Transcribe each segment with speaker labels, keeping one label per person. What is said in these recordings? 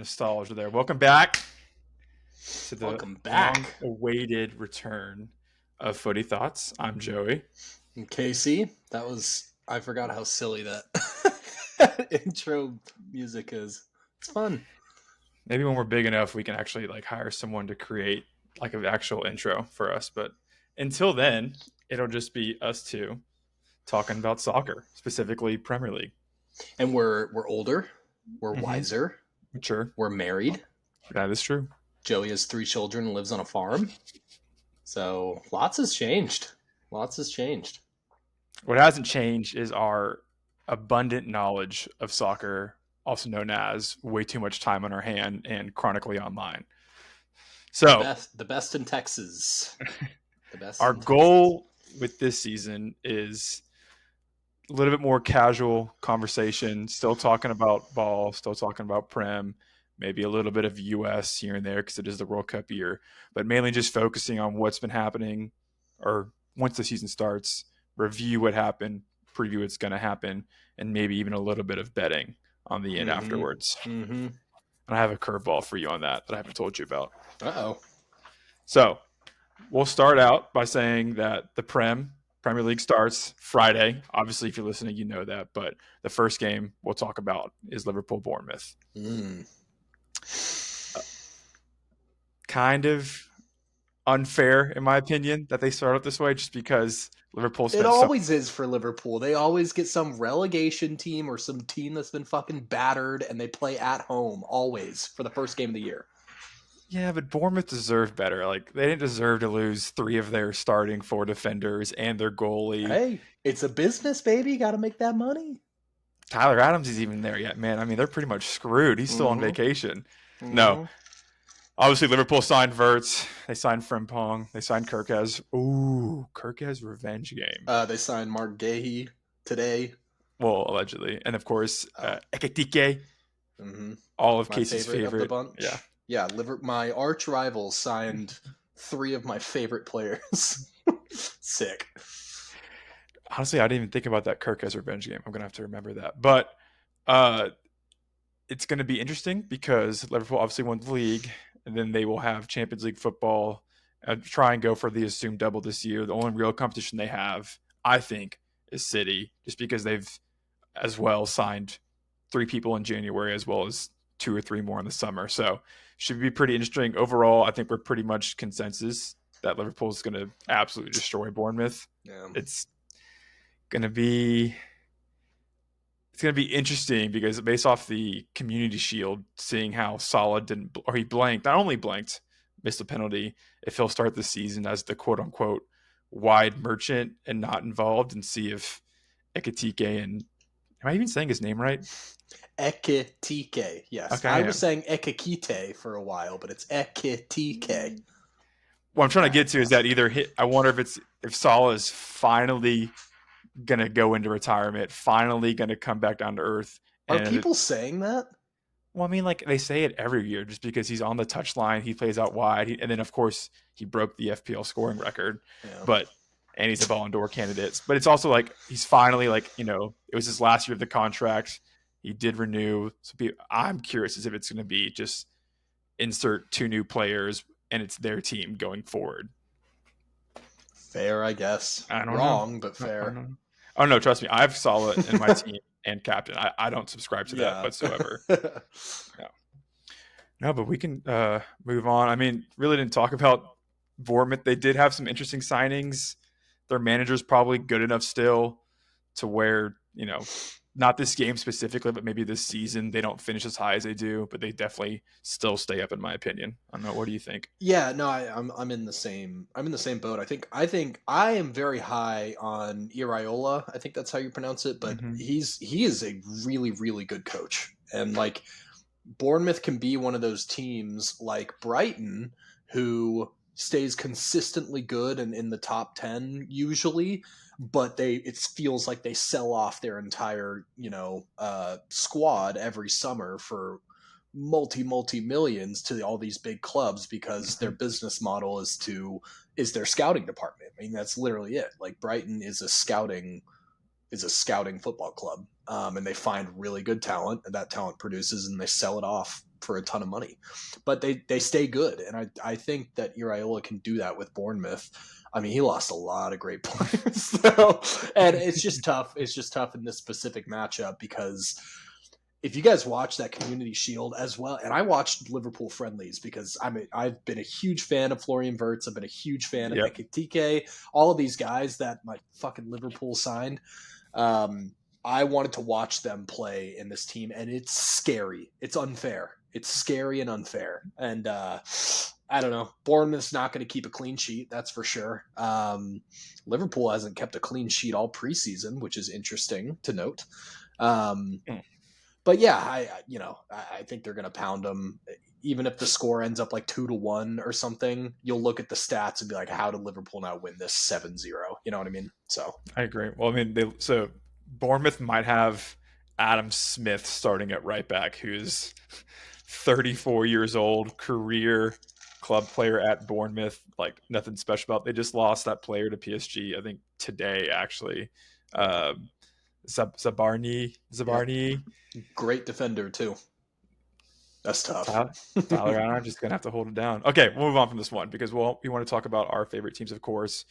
Speaker 1: nostalgia there. Welcome back to the
Speaker 2: Welcome back,
Speaker 1: long-awaited return of Footy Thoughts. I'm Joey.
Speaker 2: Casey. I forgot how silly that intro music is. It's fun.
Speaker 1: Maybe when we're big enough, we can actually hire someone to create an actual intro for us. But until then, it'll just be us two talking about soccer, specifically Premier League.
Speaker 2: And we're older, we're
Speaker 1: Mm-hmm.
Speaker 2: wiser,
Speaker 1: Sure,
Speaker 2: we're married.
Speaker 1: that is true.
Speaker 2: Joey has 3 children and lives on a farm. So lots has changed. Lots has changed.
Speaker 1: What hasn't changed is our abundant knowledge of soccer, also known as way too much time on our hand and chronically online. So,
Speaker 2: The best in Texas. The best
Speaker 1: our
Speaker 2: in Texas.
Speaker 1: goal with this season is a little bit more casual conversation, still talking about ball, still talking about Prem, maybe a little bit of US here and there because it is the World Cup year, but mainly just focusing on what's been happening or once the season starts, review what happened, preview what's going to happen, and maybe even a little bit of betting on the end afterwards.
Speaker 2: Mm-hmm.
Speaker 1: And I have a curveball for you on that I haven't told you about.
Speaker 2: Uh-oh.
Speaker 1: So we'll start out by saying that the Premier League starts Friday. Obviously, if you're listening, you know that. But the first game we'll talk about is Liverpool-Bournemouth. Kind of unfair, in my opinion, that they start out this way just because Liverpool
Speaker 2: It
Speaker 1: spent
Speaker 2: always is for Liverpool. They always get some relegation team or some team that's been fucking battered, and they play at home always for the first game of the year.
Speaker 1: Yeah, but Bournemouth deserved better. They didn't deserve to lose 3 of their starting 4 defenders and their goalie.
Speaker 2: Hey, it's a business, baby. Got to make that money.
Speaker 1: Tyler Adams is even there yet, man. I mean, they're pretty much screwed. He's still on vacation. No. Obviously, Liverpool signed Wirtz. They signed Frimpong. They signed Kirkez. Ooh, Kirkez revenge game.
Speaker 2: They signed Mark Gahey today.
Speaker 1: Well, allegedly. And, of course, Ekitike. All of
Speaker 2: My
Speaker 1: Casey's favorite.
Speaker 2: Of the bunch. Yeah, my arch rival signed 3 of my favorite players. Sick.
Speaker 1: Honestly, I didn't even think about that Kirkez revenge game. I'm going to have to remember that. But it's going to be interesting because Liverpool obviously won the league, and then they will have Champions League football and try and go for the assumed double this year. The only real competition they have, I think, is City, just because they've as well signed 3 people in January as well as 2 or 3 more in the summer. So should be pretty interesting. Overall, I think we're pretty much consensus that Liverpool is going to absolutely destroy Bournemouth.
Speaker 2: Yeah.
Speaker 1: It's going to be interesting because based off the Community Shield, seeing how Salah he blanked, not only blanked, missed a penalty, if he'll start the season as the quote unquote wide merchant and not involved, and see if Ekitike and, am I even saying his name right?
Speaker 2: Ekitike, yes.
Speaker 1: Okay,
Speaker 2: I was saying Ekikite for a while, but it's Ekitike.
Speaker 1: What I'm trying to get to is that I wonder if Salah is finally going to go into retirement, finally going to come back down to earth.
Speaker 2: Are people saying that?
Speaker 1: Well, I mean, they say it every year just because he's on the touchline, he plays out wide, and then, of course, he broke the FPL scoring record. Yeah. And he's a Ballon d'Or candidate. But it's also he's finally, it was his last year of the contract. He did renew. So I'm curious as if it's going to be just insert 2 new players, and it's their team going forward.
Speaker 2: Fair, I guess.
Speaker 1: I don't
Speaker 2: Wrong,
Speaker 1: know.
Speaker 2: But fair.
Speaker 1: Oh, no, trust me. I have Salah in my team and captain. I don't subscribe to that whatsoever. No, but we can move on. I mean, really didn't talk about Bournemouth. They did have some interesting signings. Their manager's probably good enough still to where, not this game specifically, but maybe this season they don't finish as high as they do, but they definitely still stay up in my opinion. I don't know. What do you think?
Speaker 2: Yeah, no, I'm in the same boat. I think I am very high on Iraola. I think that's how you pronounce it, but he is a really, really good coach. And Bournemouth can be one of those teams like Brighton who stays consistently good and in the top 10 usually, but it feels like they sell off their entire squad every summer for multi millions to all these big clubs because their business model is their scouting department. I mean, that's literally it. Brighton is a scouting football club, and they find really good talent, and that talent produces, and they sell it off for a ton of money, but they stay good, and I think that Iraola can do that with Bournemouth. I mean, he lost a lot of great players, so, and it's just tough. It's just tough in this specific matchup because if you guys watch that Community Shield as well, and I watched Liverpool friendlies because I've been a huge fan of Florian Wirtz. I've been a huge fan of Ekitike, all of these guys that my fucking Liverpool signed. I wanted to watch them play in this team, and it's scary. It's unfair. It's scary and unfair. And I don't know. Bournemouth's not going to keep a clean sheet, that's for sure. Liverpool hasn't kept a clean sheet all preseason, which is interesting to note. But yeah, I think they're going to pound them. Even if the score ends up like 2-1 or something, you'll look at the stats and be like, how did Liverpool now win this 7-0? You know what I mean? So
Speaker 1: I agree. Well, I mean, so Bournemouth might have Adam Smith starting at right back, who's 34 years old, career club player at Bournemouth. Like nothing special about. They just lost that player to PSG, I think today actually. Zabarni.
Speaker 2: Yeah. Great defender too. That's tough.
Speaker 1: Tyler, I'm just gonna have to hold it down. Okay, we'll move on from this one because we want to talk about our favorite teams, of course.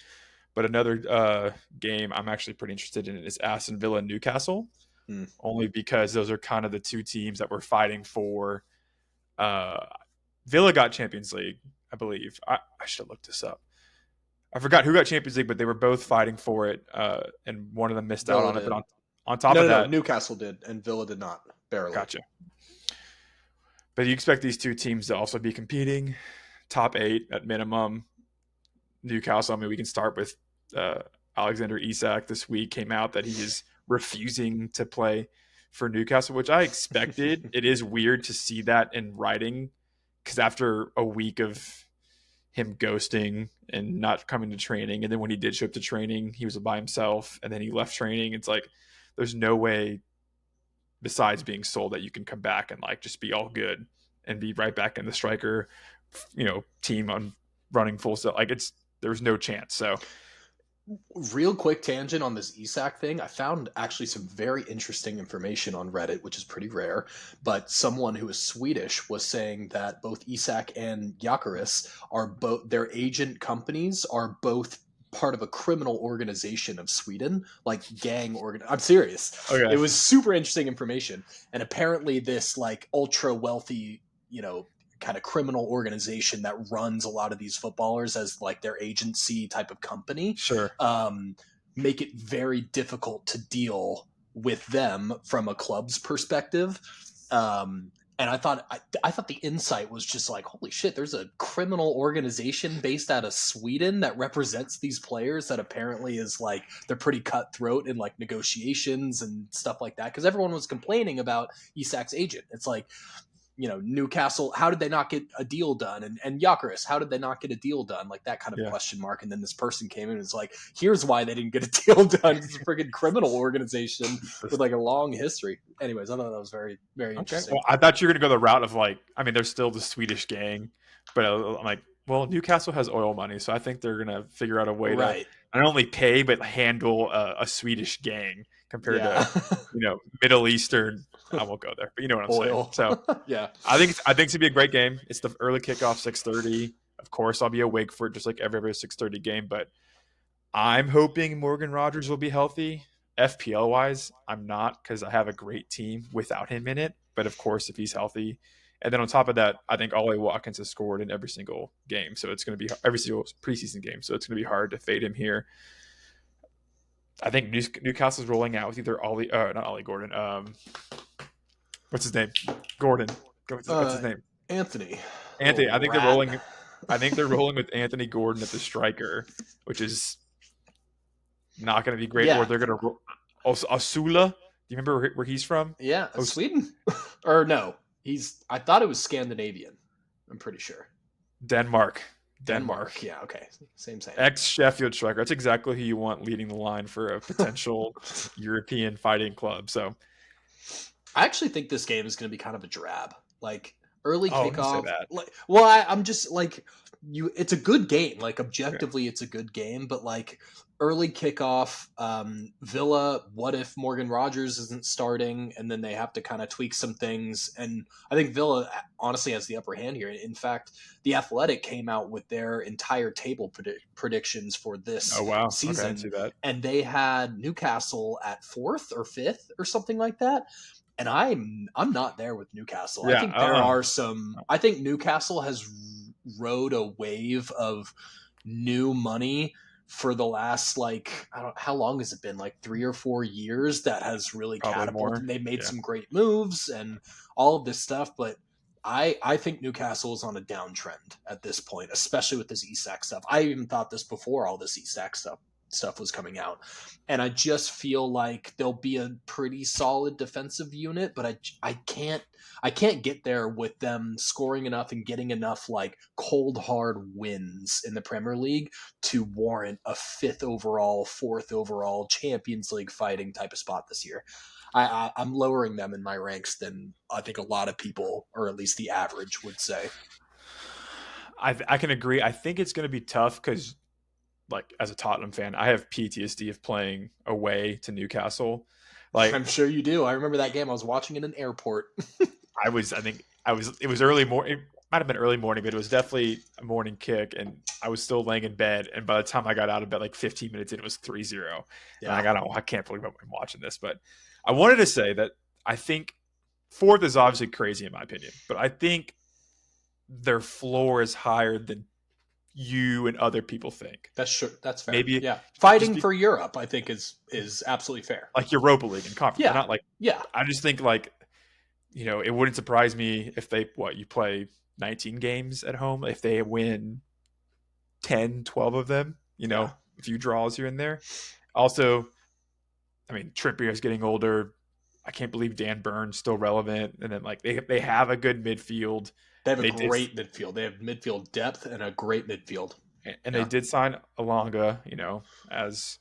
Speaker 1: But another game I'm actually pretty interested in is Aston Villa and Newcastle, only because those are kind of the two teams that were fighting for. Villa got Champions League, I believe. I should have looked this up. I forgot who got Champions League, but they were both fighting for it, and one of them missed out on it. But on top of that,
Speaker 2: Newcastle did, and Villa did not. Barely.
Speaker 1: Gotcha. But you expect these two teams to also be competing, top 8 at minimum. Newcastle, I mean, we can start with Alexander Isak this week came out that he is refusing to play for Newcastle, which I expected. It is weird to see that in writing because after a week of him ghosting and not coming to training, and then when he did show up to training, he was by himself, and then he left training. It's like there's no way besides being sold that you can come back and like just be all good and be right back in the striker, team on running full set. Like there's no chance. So
Speaker 2: real quick tangent on this Isak thing. I found actually some very interesting information on Reddit, which is pretty rare, but someone who is Swedish was saying that both Isak and Gyökeres are both, their agent companies are both part of a criminal organization of Sweden, like I'm serious. Okay. It was super interesting information. And apparently this like ultra wealthy, kind of criminal organization that runs a lot of these footballers as like their agency type of company.
Speaker 1: Sure.
Speaker 2: Make it very difficult to deal with them from a club's perspective. And I thought the insight was just like, holy shit, there's a criminal organization based out of Sweden that represents these players that apparently is like, they're pretty cutthroat in like negotiations and stuff like that. Cause everyone was complaining about Isak's agent. It's like, Newcastle, how did they not get a deal done? And Gyökeres, how did they not get a deal done? Like that kind of question mark. And then this person came in and was like, here's why they didn't get a deal done. It's a freaking criminal organization with like a long history. Anyways, I thought that was very, very interesting.
Speaker 1: Well, I thought you were going to go the route of like, I mean, there's still the Swedish gang, but I'm like, well, Newcastle has oil money. So I think they're going to figure out a way to not only pay, but handle a Swedish gang compared to, Middle Eastern. I won't go there, but you know what I'm saying. So
Speaker 2: yeah,
Speaker 1: I think it's going to be a great game. It's the early kickoff, 6:30. Of course, I'll be awake for it, just like every other 6:30 game. But I'm hoping Morgan Rogers will be healthy. FPL wise, I'm not because I have a great team without him in it. But of course, if he's healthy, and then on top of that, I think Ollie Watkins has scored in every single game, so it's going to be every single preseason game. So it's going to be hard to fade him here. I think Newcastle's rolling out with either not Ollie Gordon. What's his name? Gordon. What's his name?
Speaker 2: Anthony.
Speaker 1: I think they're rolling. I think they're rolling with Anthony Gordon at the striker, which is not going to be great.
Speaker 2: Yeah.
Speaker 1: Or they're going to Osula. Do you remember where he's from?
Speaker 2: Yeah, Sweden. Or no, I thought it was Scandinavian. I'm pretty sure.
Speaker 1: Denmark.
Speaker 2: Yeah. Okay. Same.
Speaker 1: Ex-Sheffield striker. That's exactly who you want leading the line for a potential European fighting club. So.
Speaker 2: I actually think this game is going to be kind of a drab. Like, Early
Speaker 1: Oh, don't say
Speaker 2: kickoff.
Speaker 1: that.
Speaker 2: Like, well, I'm just like you. It's a good game. Like objectively, it's a good game. But like early kickoff, Villa. What if Morgan Rogers isn't starting, and then they have to kind of tweak some things? And I think Villa honestly has the upper hand here. In fact, the Athletic came out with their entire table predictions for
Speaker 1: Oh
Speaker 2: this
Speaker 1: wow. Okay, I didn't
Speaker 2: season,
Speaker 1: see that.
Speaker 2: and they had Newcastle at fourth or fifth or something like that. And I'm not there with Newcastle. I
Speaker 1: Yeah.
Speaker 2: think there are some. I think Newcastle has rode a wave of new money for the last like I don't how long has it been, like 3 or 4 years, that has really
Speaker 1: Probably
Speaker 2: catapulted.
Speaker 1: more.
Speaker 2: They made
Speaker 1: Yeah.
Speaker 2: some great moves and all of this stuff, but I think Newcastle is on a downtrend at this point, especially with this ESAC stuff. I even thought this before all this ESAC stuff was coming out, and I just feel like they'll be a pretty solid defensive unit, but I can't get there with them scoring enough and getting enough like cold hard wins in the Premier League to warrant a fifth overall, fourth overall Champions League fighting type of spot this year. I'm lowering them in my ranks than I think a lot of people, or at least the average, would say.
Speaker 1: I can agree. I think it's going to be tough because, like, as a Tottenham fan, I have PTSD of playing away to Newcastle. Like,
Speaker 2: I'm sure you do. I remember that game. I was watching in an airport.
Speaker 1: it was early morning. It might have been early morning, but it was definitely a morning kick. And I was still laying in bed. And by the time I got out of bed, like 15 minutes in, it was 3-0.
Speaker 2: Yeah.
Speaker 1: And I can't believe I'm watching this. But I wanted to say that I think fourth is obviously crazy in my opinion, but I think their floor is higher than you and other people think.
Speaker 2: That's sure. That's fair.
Speaker 1: Maybe
Speaker 2: Yeah, fighting for Europe, I think, is absolutely fair.
Speaker 1: like Europa League and conference.
Speaker 2: Yeah.
Speaker 1: Not like
Speaker 2: Yeah.
Speaker 1: I just think like it wouldn't surprise me if you play 19 games at home, if they win 10, 12 of them,
Speaker 2: Yeah.
Speaker 1: a few draws here and there. Also, I mean, Trippier is getting older. I can't believe Dan Burns still relevant. And then like they have a good midfield.
Speaker 2: They have a great midfield. They have midfield depth and a great midfield.
Speaker 1: And they did sign Alanga, as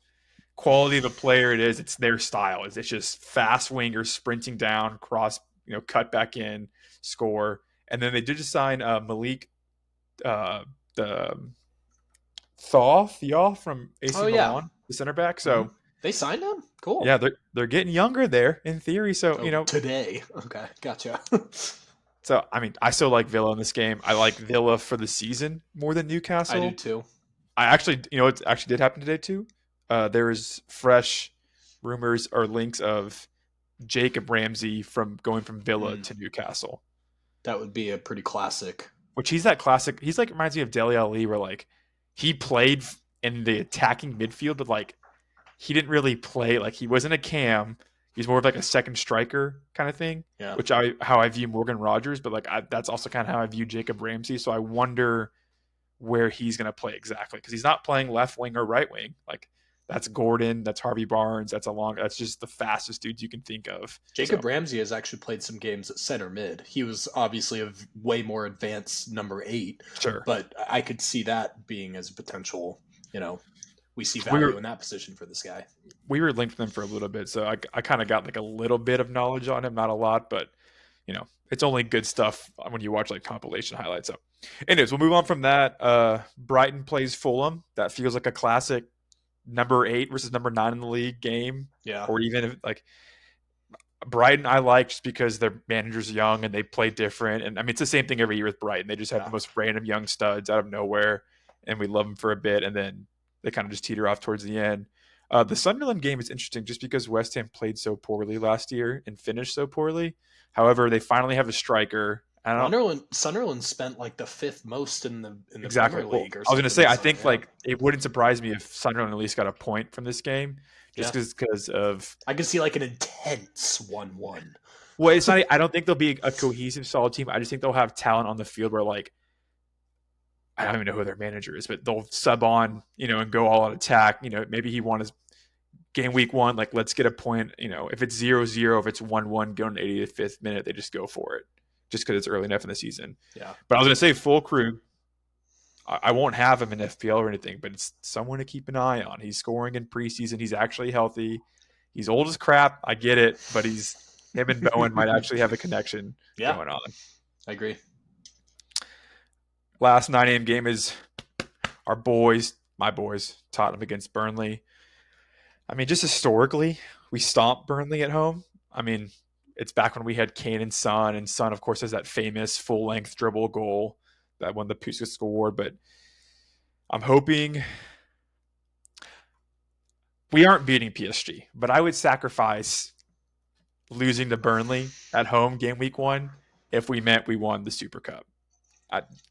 Speaker 1: quality of a player it is, it's their style. It's just fast wingers sprinting down, cross, cut back in, score. And then they did just sign Malik, the Thaw from AC Milan, the center back. So
Speaker 2: they signed him. Cool.
Speaker 1: Yeah, they're getting younger there in theory. So
Speaker 2: today. Okay, gotcha.
Speaker 1: So I mean, I still like Villa in this game. I like Villa for the season more than Newcastle.
Speaker 2: I do too.
Speaker 1: I actually, it actually did happen today too. There's fresh rumors or links of Jacob Ramsey going from Villa to Newcastle.
Speaker 2: That would be a pretty classic.
Speaker 1: Which he's that classic. He's like reminds me of Dele Alli, where like he played in the attacking midfield, but like he didn't really play. Like he wasn't a cam. He's more of like a second striker kind of thing.
Speaker 2: Yeah.
Speaker 1: Which how I view Morgan Rogers, but like that's also kind of how I view Jacob Ramsey. So I wonder where he's going to play exactly, because he's not playing left wing or right wing. Like that's Gordon, that's Harvey Barnes, that's just the fastest dudes you can think of.
Speaker 2: Jacob Ramsey has actually played some games at center mid. He was obviously a way more advanced number 8.
Speaker 1: Sure.
Speaker 2: But I could see that being as a potential, we see value in that position for this guy.
Speaker 1: We were linked to them for a little bit, so I kind of got like a little bit of knowledge on him, not a lot, but it's only good stuff when you watch like compilation highlights. So anyways, we'll move on from that. Brighton plays Fulham. That feels like a classic number 8 versus number 9 in the league game.
Speaker 2: Yeah.
Speaker 1: Or even if like Brighton, I like just because their manager's young and they play different. And I mean, it's the same thing every year with Brighton. They just have the most random young studs out of nowhere, and we love them for a bit, and then they kind of just teeter off towards the end. The Sunderland game is interesting just because West Ham played so poorly last year and finished so poorly. However, they finally have a striker.
Speaker 2: Sunderland spent like the 5th most in the
Speaker 1: exactly.
Speaker 2: Premier League.
Speaker 1: I was going to say, I think like it wouldn't surprise me if Sunderland at least got a point from this game, just because of.
Speaker 2: I could see like an intense 1-1.
Speaker 1: Well, it's not. I don't think they'll be a cohesive, solid team. I just think they'll have talent on the field where like. I don't even know who their manager is, but they'll sub on, and go all out attack. Maybe he won his game week 1. Like, let's get a point. If it's 0-0, if it's 1-1, go in the 85th minute, they just go for it, just because it's early enough in the season.
Speaker 2: Yeah.
Speaker 1: But I was going to say, Füllkrug, I won't have him in FPL or anything, but it's someone to keep an eye on. He's scoring in preseason. He's actually healthy. He's old as crap. I get it, but him and Bowen might actually have a connection going on.
Speaker 2: I agree.
Speaker 1: Last 9 a.m. game is our boys, my boys, Tottenham against Burnley. I mean, just historically, we stomped Burnley at home. I mean, it's back when we had Kane and Son, of course, has that famous full-length dribble goal that won the Puskas Award. But I'm hoping we aren't beating PSG, but I would sacrifice losing to Burnley at home game week 1 if we meant we won the Super Cup.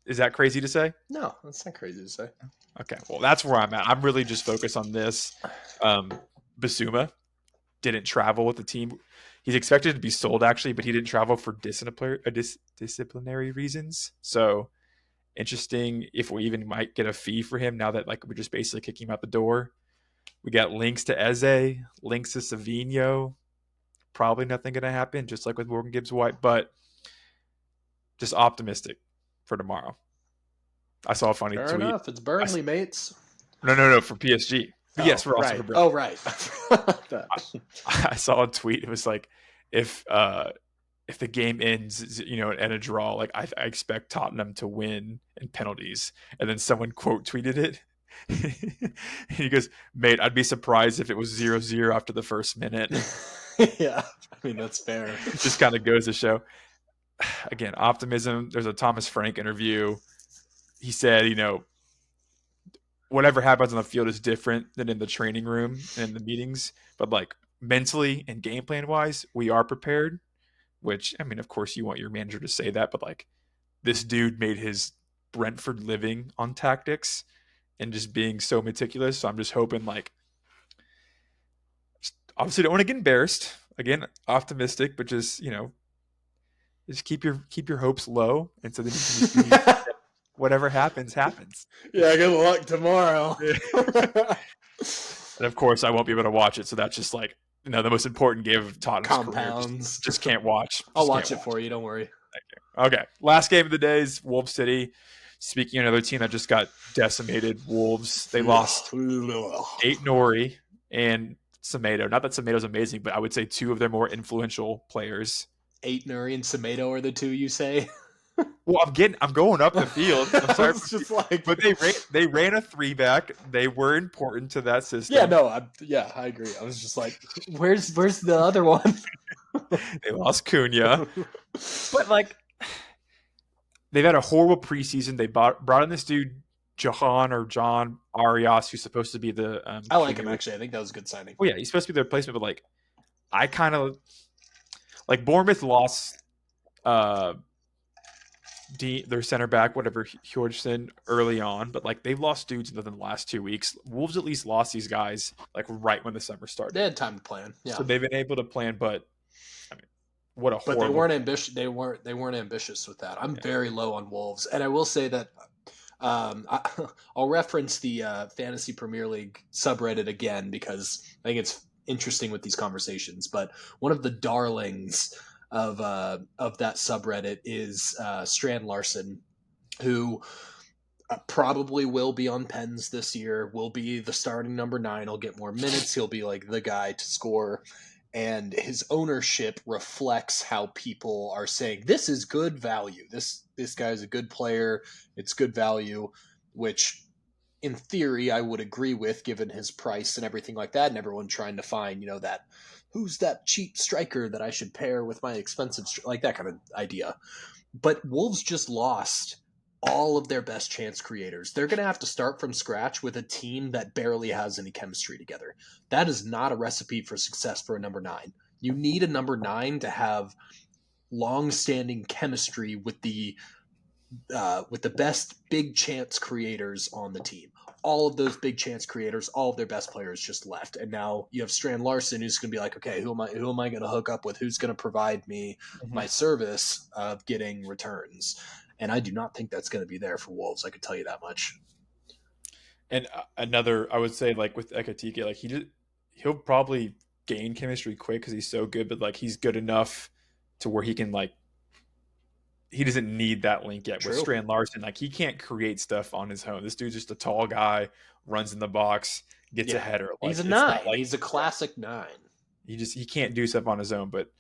Speaker 1: Is that crazy to say?
Speaker 2: No, that's not crazy to say.
Speaker 1: Okay, well, that's where I'm at. I'm really just focused on this. Bissouma didn't travel with the team. He's expected to be sold, actually, but he didn't travel for disciplinary reasons. So, interesting if we even might get a fee for him now that we're just basically kicking him out the door. We got links to Eze, links to Savinho. Probably nothing going to happen, just like with Morgan Gibbs-White, but just optimistic for tomorrow. I saw a funny
Speaker 2: Fair
Speaker 1: tweet.
Speaker 2: Enough. It's Burnley, mates.
Speaker 1: No, for PSG. But yes, we're also
Speaker 2: right.
Speaker 1: for Burnley.
Speaker 2: Oh, right.
Speaker 1: I saw a tweet. It was like, if the game ends, in a draw, I expect Tottenham to win in penalties. And then someone quote tweeted it. And he goes, mate, I'd be surprised if it was 0-0 after the first minute.
Speaker 2: Yeah, I mean, that's fair.
Speaker 1: Just kind of goes to show. Again, optimism. There's a Thomas Frank interview. He said, whatever happens on the field is different than in the training room and in the meetings. But mentally and game plan wise, we are prepared. Which, I mean, of course, you want your manager to say that, but this dude made his Brentford living on tactics and just being so meticulous. So I'm just hoping, obviously, don't want to get embarrassed. Again, optimistic, but just just keep your hopes low, and so then you can just be, whatever happens.
Speaker 2: Yeah, good luck tomorrow.
Speaker 1: And of course, I won't be able to watch it, so that's just the most important game of Tottenham's
Speaker 2: Compounds.
Speaker 1: career. Just can't watch.
Speaker 2: I'll watch it for you. Don't worry.
Speaker 1: Thank you. Okay, last game of the day is Wolves City. Speaking of another team that just got decimated, Wolves. They lost 8 Nori and Semedo. Not that Semedo's amazing, but I would say 2 of their more influential players.
Speaker 2: 8 Nuri and Semedo are the 2 you say?
Speaker 1: Well, I'm going up the field. I'm sorry, but they ran a 3-back. They were important to that system.
Speaker 2: Yeah, no, I agree. I was just like, where's the other one?
Speaker 1: They lost Cunha, but they've had a horrible preseason. They brought in this dude John Arias, who's supposed to be the.
Speaker 2: I like him actually. I think that was a good signing.
Speaker 1: Well, yeah, he's supposed to be the replacement, but I kind of Bournemouth lost. Their center back, whatever, Hjortsen, early on, but they've lost dudes within the last 2 weeks. Wolves at least lost these guys right when the summer started.
Speaker 2: They had time to plan, yeah.
Speaker 1: So they've been able to plan, but I mean, what a horrible.
Speaker 2: But they weren't ambitious. They weren't ambitious with that. I'm very low on Wolves, and I will say that I'll reference the Fantasy Premier League subreddit again because I think it's interesting with these conversations. But one of the darlings of that subreddit is Strand Larson, who probably will be on pens this year, will be the starting number 9. He'll get more minutes. He'll be the guy to score. And his ownership reflects how people are saying, this is good value. This guy is a good player. It's good value, which in theory I would agree with given his price and everything like that. And everyone trying to find, that who's that cheap striker that I should pair with my expensive, that kind of idea. But Wolves just lost all of their best chance creators. They're going to have to start from scratch with a team that barely has any chemistry together. That is not a recipe for success for a number 9. You need a number 9 to have long-standing chemistry with the best big chance creators on the team. All of those big chance creators, all of their best players just left. And now you have Strand Larson who's going to be okay, who am I going to hook up with? Who's going to provide me my service of getting returns? And I do not think that's going to be there for Wolves. I could tell you that much.
Speaker 1: And another, I would say, with Ekatike, he'll probably gain chemistry quick because he's so good, but he's good enough to where he can he doesn't need that link yet. True. With Strand Larson, he can't create stuff on his own. This dude's just a tall guy, runs in the box, gets a header.
Speaker 2: He's a 9. He's a classic 9.
Speaker 1: He can't do stuff on his own. But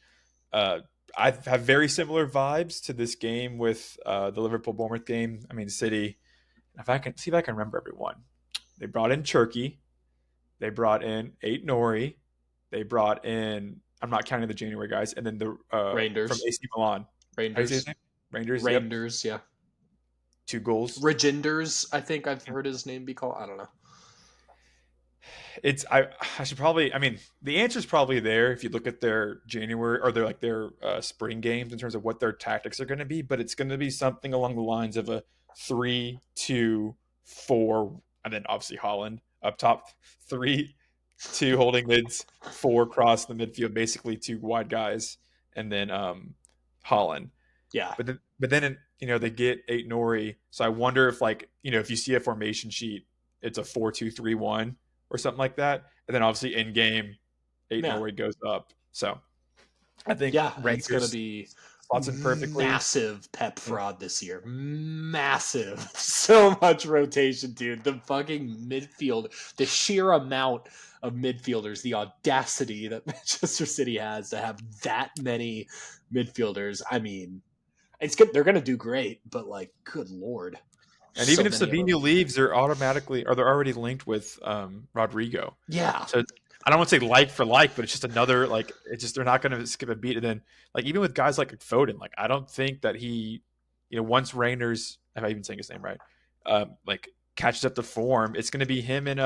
Speaker 1: I have very similar vibes to this game with the Liverpool Bournemouth game. I mean, City. If I can see if I can remember everyone, they brought in Turkey. They brought in Eight Nori. They brought in. I'm not counting the January guys, and then the from
Speaker 2: Rangers.
Speaker 1: AC Milan. How do you say his
Speaker 2: Rangers.
Speaker 1: name? Rangers. Yep.
Speaker 2: Rangers, yeah.
Speaker 1: 2 goals.
Speaker 2: Regenders, I think I've heard his name be called. I don't know.
Speaker 1: It's I should probably. I mean, the answer is probably there if you look at their January or their spring games in terms of what their tactics are going to be. But it's going to be something along the lines of a 3-2-4, and then obviously Holland up top. 3-2 holding mids, 4 cross the midfield, basically 2 wide guys, and then Holland.
Speaker 2: Yeah.
Speaker 1: But then they get Eight Nori. So I wonder if if you see a formation sheet, it's a 4-2-3-1 or something like that, and then obviously in game, Eight Nori goes up. So I think
Speaker 2: it's going to be
Speaker 1: slots in perfectly.
Speaker 2: Massive Pep fraud this year. Massive. So much rotation, dude. The fucking midfield, the sheer amount of midfielders, the audacity that Manchester City has to have that many midfielders. I mean, it's good. They're going to do great, but good Lord.
Speaker 1: And even if Savinho leaves, they're already linked with Rodrigo.
Speaker 2: Yeah.
Speaker 1: So I don't want to say like for like, but it's just another they're not going to skip a beat. And then even with guys like Foden, I don't think that he, once Rangers, if I'm even saying his name right, catches up to form, it's going to be him and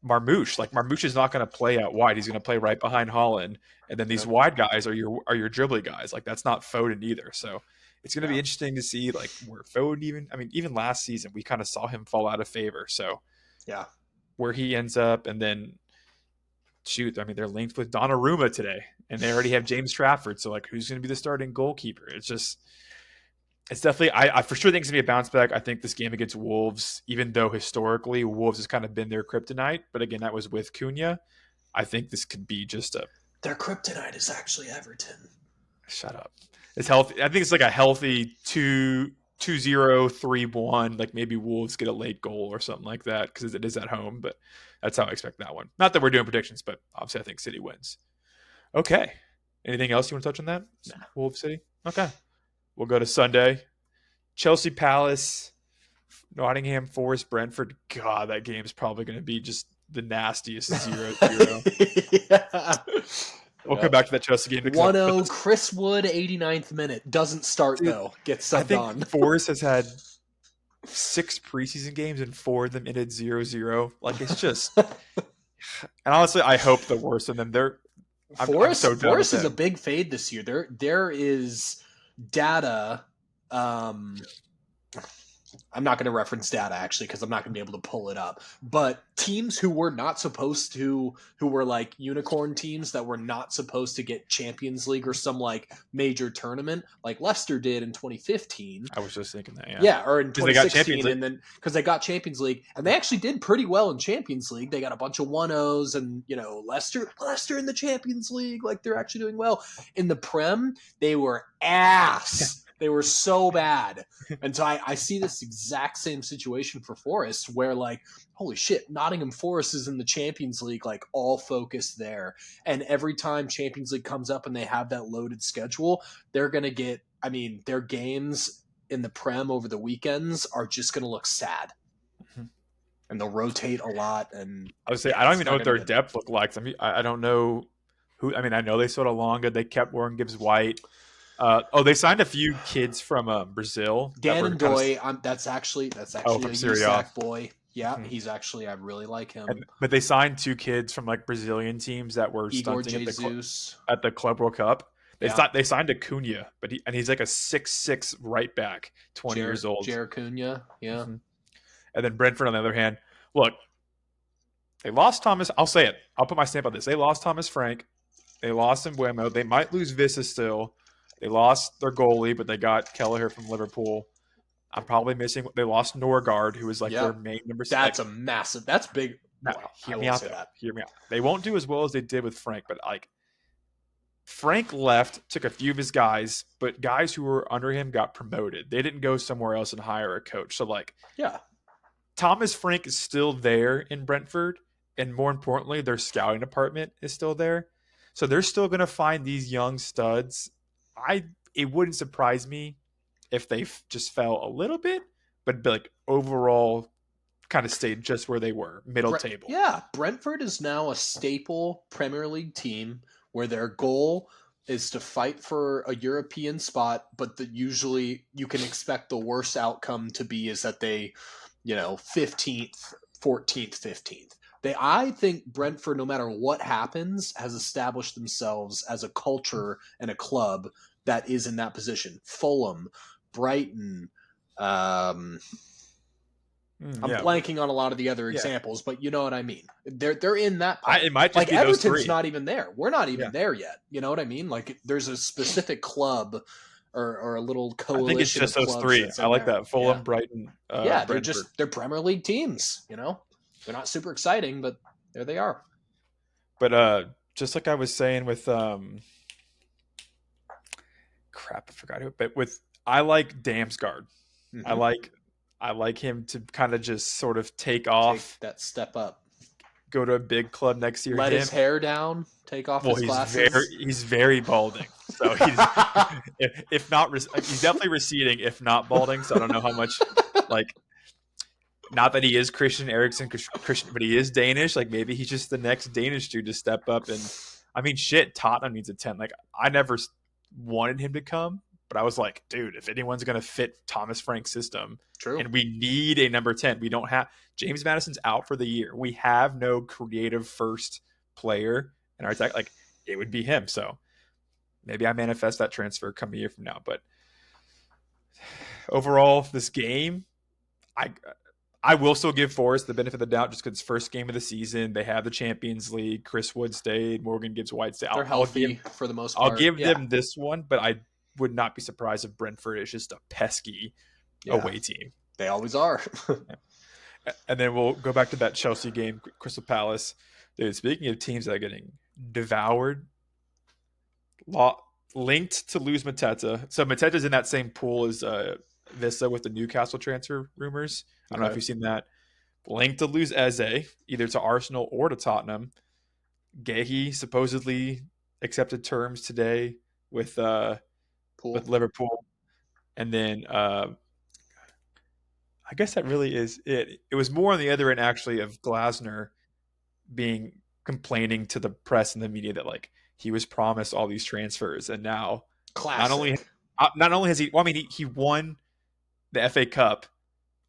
Speaker 1: Marmoush. Marmoush is not going to play out wide; he's going to play right behind Holland, and then these wide guys are your dribbly guys. That's not Foden either. So it's going to be interesting to see where Foden even last season we kind of saw him fall out of favor. So
Speaker 2: yeah,
Speaker 1: where he ends up, and then they're linked with Donnarumma today, and they already have James Trafford. So who's going to be the starting goalkeeper? It's definitely I for sure think it's going to be a bounce back. I think this game against Wolves, even though historically Wolves has kind of been their kryptonite, but again that was with Cunha. I think this could be just
Speaker 2: their kryptonite is actually Everton.
Speaker 1: Shut up. It's healthy. I think it's a healthy 2-0, 3-1. Maybe Wolves get a late goal or something like that because it is at home. But that's how I expect that one. Not that we're doing predictions, but obviously I think City wins. Okay. Anything else you want to touch on that?
Speaker 2: Nah.
Speaker 1: Wolves City? Okay. We'll go to Sunday. Chelsea Palace, Nottingham Forest, Brentford. God, that game is probably going to be just the nastiest 0-0.
Speaker 2: Yeah.
Speaker 1: We'll come back to that Chelsea game.
Speaker 2: 1-0, Chris Wood, 89th minute. Doesn't start, though. Gets subbed on.
Speaker 1: I think Forest has had 6 preseason games and 4 of them ended 0-0. It's just... and honestly, I hope the worst of them.
Speaker 2: Forest is a big fade this year. There is data... I'm not going to reference data actually because I'm not going to be able to pull it up. But teams who were not supposed to, who were unicorn teams that were not supposed to get Champions League or some major tournament, like Leicester did in 2015.
Speaker 1: I was just thinking that, yeah.
Speaker 2: Yeah, or in 2016, and then because they got Champions League, and they actually did pretty well in Champions League. They got a bunch of 1-0s, and Leicester in the Champions League, they're actually doing well. In the Prem, they were ass. They were so bad. And so I see this exact same situation for Forest where holy shit, Nottingham Forest is in the Champions League, all focused there. And every time Champions League comes up and they have that loaded schedule, they're going to get, their games in the Prem over the weekends are just going to look sad. Mm-hmm. And they'll rotate a lot. And
Speaker 1: I would say, I don't even know what their depth look like. I don't know who, I know they sold Alonga. They kept Warren Gibbs-White. They signed a few kids from Brazil.
Speaker 2: Dan and Doy, that's actually a USAC boy. Yeah, he's actually, I really like him.
Speaker 1: But they signed 2 kids from Brazilian teams that were
Speaker 2: Igor
Speaker 1: stunting
Speaker 2: Jesus.
Speaker 1: at the Club World Cup. They signed Acuna, but he's a 6'6" right back, 20 years old.
Speaker 2: Jair Acuna, yeah.
Speaker 1: Mm-hmm. And then Brentford, on the other hand, look, they lost Thomas. I'll say it. I'll put my stamp on this. They lost Thomas Frank. They lost Mbeumo. They might lose Vissa still. They lost their goalie, but they got Kelleher from Liverpool. I'm probably missing. They lost Norgard, who was their main number 6.
Speaker 2: That's a massive. That's big.
Speaker 1: Now, hear me out. Hear me out. They won't do as well as they did with Frank, but Frank left, took a few of his guys, but guys who were under him got promoted. They didn't go somewhere else and hire a coach. So Thomas Frank is still there in Brentford, and more importantly, their scouting department is still there. So they're still going to find these young studs. It wouldn't surprise me if they just fell a little bit, but like overall kind of stayed just where they were, middle table.
Speaker 2: Yeah, Brentford is now a staple Premier League team where their goal is to fight for a European spot, but that usually you can expect the worst outcome to be is that they, 15th, 14th, 15th. I think Brentford, no matter what happens, has established themselves as a culture and a club that is in that position. Fulham, Brighton, I'm blanking on a lot of the other examples, but you know what I mean. They're in that part.
Speaker 1: It might just
Speaker 2: like
Speaker 1: be
Speaker 2: Everton's
Speaker 1: those three.
Speaker 2: not even there. We're not even there yet. You know what I mean? Like there's a specific club or a little coalition.
Speaker 1: I think it's just those three. I like that. Fulham, Brighton.
Speaker 2: They're Premier League teams. They're not super exciting, but there they are.
Speaker 1: But just like I was saying with crap, I forgot who. But I like Damsgaard. Mm-hmm. I like him to kind of just sort of take
Speaker 2: that step up,
Speaker 1: go to a big club next year,
Speaker 2: let his hair down, take off his glasses.
Speaker 1: He's very balding, so he's if not, he's definitely receding, if not balding. So I don't know how much, like, not that he is Christian Eriksen, but he is Danish. Like maybe he's just the next Danish dude to step up. And I mean, shit, Tottenham needs a 10. Like I never wanted him to come. But I was like, dude, if anyone's going to fit Thomas Frank's system,
Speaker 2: true,
Speaker 1: and we need a number 10, we don't have James Madison's out for the year. We have no creative first player in our attack. Like it would be him. So maybe I manifest that transfer come a year from now. But overall, this game, I will still give Forest the benefit of the doubt just because it's first game of the season. They have the Champions League. Chris Wood stayed. Morgan Gibbs White stayed.
Speaker 2: They're healthy for the most part.
Speaker 1: I'll give them this one, but I would not be surprised if Brentford is just a pesky away team.
Speaker 2: They always are.
Speaker 1: And then we'll go back to that Chelsea game, Crystal Palace. Dude, speaking of teams that are getting devoured, linked to lose Mateta. So Mateta's in that same pool as Vissa with the Newcastle transfer rumors. I don't know if you've seen that. Linked to lose Eze, either to Arsenal or to Tottenham. Gehi supposedly accepted terms today with Liverpool. And then I guess that really is it. It was more on the other end, actually, of Glasner complaining to the press and the media that like he was promised all these transfers, and now not only has he, well, I mean, he won the FA Cup,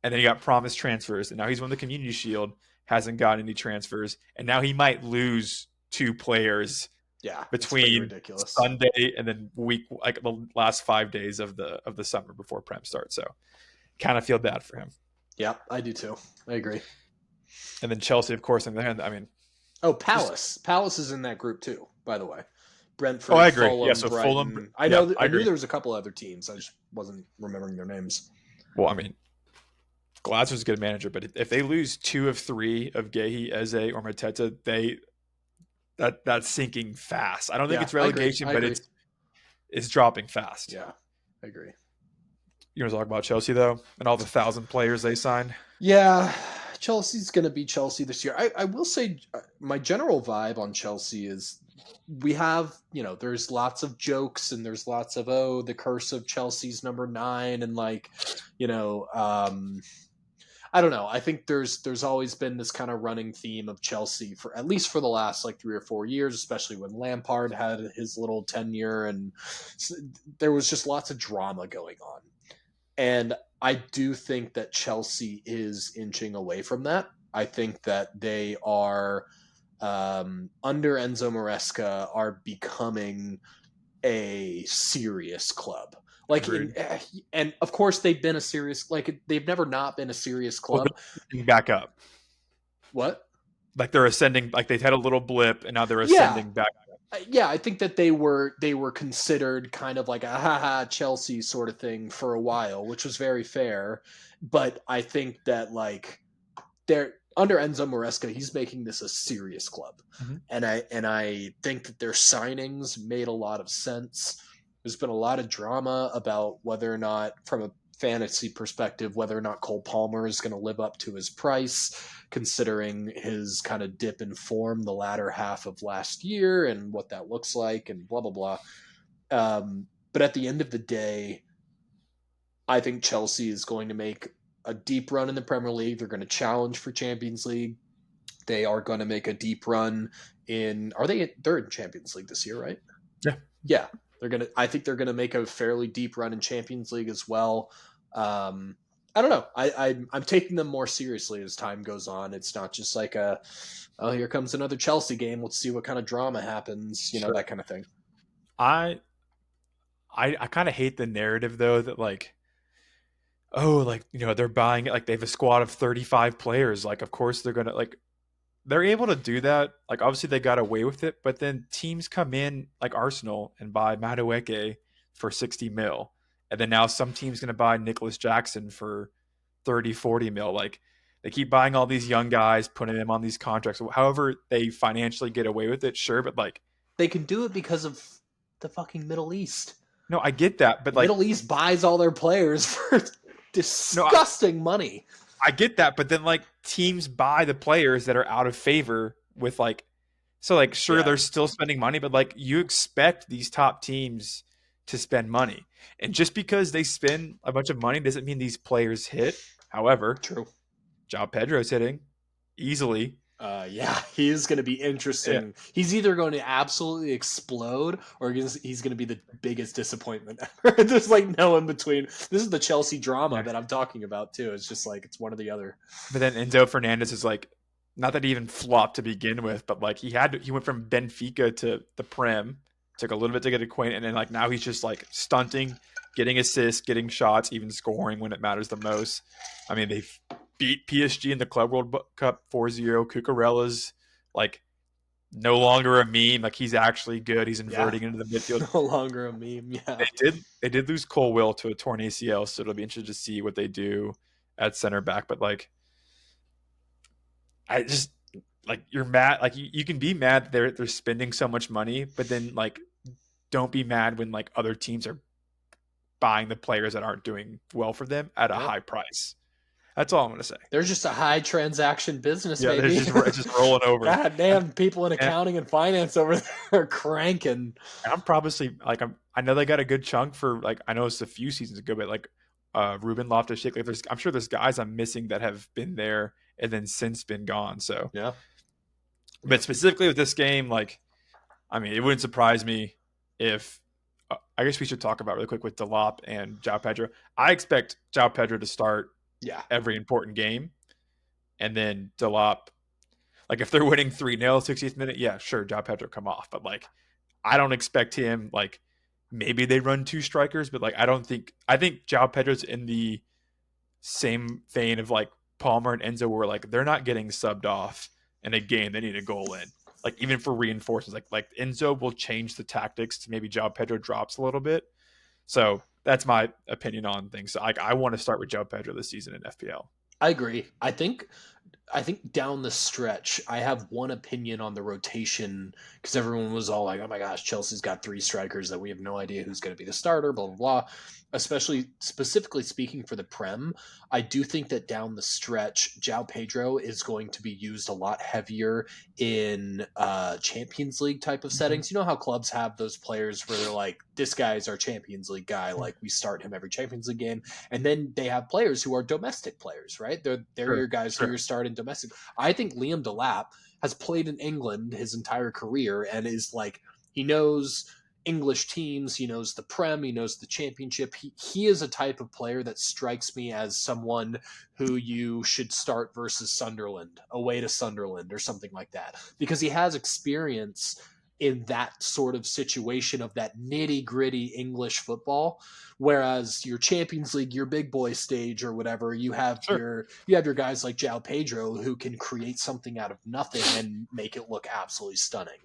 Speaker 1: and then he got promised transfers, and now he's won the Community Shield, hasn't gotten any transfers, and now he might lose 2 players.
Speaker 2: Yeah,
Speaker 1: between Sunday and then like the last 5 days of the summer before Prem starts. So kind of feel bad for him.
Speaker 2: Yeah, I do too. I agree.
Speaker 1: And then Chelsea, of course, on the hand. I mean,
Speaker 2: Palace. Palace is in that group too, by the way. Brentford.
Speaker 1: I agree.
Speaker 2: Fulham,
Speaker 1: yeah, so
Speaker 2: Brighton.
Speaker 1: Fulham.
Speaker 2: I know. I knew there was a couple other teams. I just wasn't remembering their names.
Speaker 1: Well, I mean, Glasner's a good manager, but if they lose 2 of 3 of Gehi, Eze, or Mateta, that's sinking fast. I don't think it's relegation, but it's dropping fast.
Speaker 2: Yeah, I agree.
Speaker 1: You want to talk about Chelsea though, and all the 1,000 players they signed?
Speaker 2: Yeah, Chelsea's going to be Chelsea this year. I will say my general vibe on Chelsea is we have, there's lots of jokes and there's lots of the curse of Chelsea's number 9 and like, I don't know. I think there's always been this kind of running theme of Chelsea for at least for the last like 3 or 4 years, especially when Lampard had his little tenure and there was just lots of drama going on. And I do think that Chelsea is inching away from that. I think that they are under Enzo Maresca are becoming a serious club. Like, and of course they've been a serious, like they've never not been a serious club.
Speaker 1: Back up.
Speaker 2: What?
Speaker 1: Like they're ascending, like they've had a little blip and now they're ascending back up.
Speaker 2: Yeah, I think that they were considered kind of like a Chelsea sort of thing for a while, which was very fair. But I think that like they're under Enzo Maresca, he's making this a serious club. Mm-hmm. And I think that their signings made a lot of sense. There's been a lot of drama about whether or not, from a fantasy perspective, whether or not Cole Palmer is going to live up to his price, considering his kind of dip in form the latter half of last year and what that looks like and blah, blah, blah. But at the end of the day, I think Chelsea is going to make a deep run in the Premier League. They're going to challenge for Champions League. They are going to make a deep run in. They're in Champions League this year, right?
Speaker 1: Yeah.
Speaker 2: Yeah. I think they're gonna make a fairly deep run in Champions League as well. I don't know. I'm taking them more seriously as time goes on. It's not just like here comes another Chelsea game. Let's see what kind of drama happens. You know, that kind of thing.
Speaker 1: I kind of hate the narrative though that like, oh, like, you know, they're buying it, like they have a squad of 35 players. Like, of course they're gonna like, they're able to do that. Like, obviously they got away with it, but then teams come in like Arsenal and buy Madueke for 60 mil. And then now some team's going to buy Nicholas Jackson for 30, 40 mil. Like, they keep buying all these young guys, putting them on these contracts. However they financially get away with it, sure. But like,
Speaker 2: they can do it because of the fucking Middle East.
Speaker 1: No, I get that. But like,
Speaker 2: Middle East buys all their players for disgusting money.
Speaker 1: I get that, but then like teams buy the players that are out of favor with like, so like sure they're still spending money, but like you expect these top teams to spend money, and just because they spend a bunch of money doesn't mean these players hit. However,
Speaker 2: true,
Speaker 1: João Pedro's hitting easily.
Speaker 2: He is going to be interesting. Yeah. He's either going to absolutely explode or he's going to be the biggest disappointment ever. There's like no in between. This is the Chelsea drama that I'm talking about too. It's just like, it's one or the other.
Speaker 1: But then Enzo Fernandez is like, not that he even flopped to begin with, but like he went from Benfica to the Prem, took a little bit to get acquainted. And then like now he's just like stunting, getting assists, getting shots, even scoring when it matters the most. I mean, they've beat PSG in the Club World Cup 4-0. Cucurella's like no longer a meme. Like, he's actually good. He's inverting into the midfield.
Speaker 2: No longer a meme. Yeah.
Speaker 1: They did lose Cole Will to a torn ACL, so it'll be interesting to see what they do at center back. But like, I just like, you're mad. Like, you can be mad that they're spending so much money, but then like, don't be mad when like other teams are buying the players that aren't doing well for them at a high price. That's all I'm going to say.
Speaker 2: They're just a high transaction business,
Speaker 1: yeah,
Speaker 2: maybe.
Speaker 1: It's just rolling over.
Speaker 2: God damn, people in accounting and finance over there are cranking.
Speaker 1: And I'm probably like, I know they got a good chunk for like, I know it's a few seasons ago, but like Ruben Loftus-Cheek, like I'm sure there's guys I'm missing that have been there and then since been gone. So
Speaker 2: yeah.
Speaker 1: But specifically with this game, like, I mean, it wouldn't surprise me if I guess we should talk about really quick with Delap and João Pedro. I expect João Pedro to start every important game. And then Delap, like if they're winning 3-0, 60th minute, yeah, sure, João Pedro come off. But like, I don't expect him, like, maybe they run two strikers, but like, I think João Pedro's in the same vein of like Palmer and Enzo, where like they're not getting subbed off in a game, they need a goal in. Like, even for reinforcements, like Enzo will change the tactics to maybe João Pedro drops a little bit. So that's my opinion on things. So I want to start with João Pedro this season in FPL.
Speaker 2: I agree. I think down the stretch, I have one opinion on the rotation, because everyone was all like, oh my gosh, Chelsea's got 3 strikers that we have no idea who's going to be the starter, blah, blah, blah. Especially specifically speaking for the Prem, I do think that down the stretch, João Pedro is going to be used a lot heavier in Champions League type of settings. You know how clubs have those players where they're like, this guy's our Champions League guy, like we start him every Champions League game. And then they have players who are domestic players, right? They're your guys who you're starting domestic. I think Liam Delap has played in England his entire career and is like, he knows English teams, he knows the Prem, he knows the Championship. He is a type of player that strikes me as someone who you should start versus Sunderland, away to Sunderland or something like that, because he has experience in that sort of situation of that nitty-gritty English football. Whereas your Champions League, your big boy stage or whatever, you have your guys like João Pedro who can create something out of nothing and make it look absolutely stunning.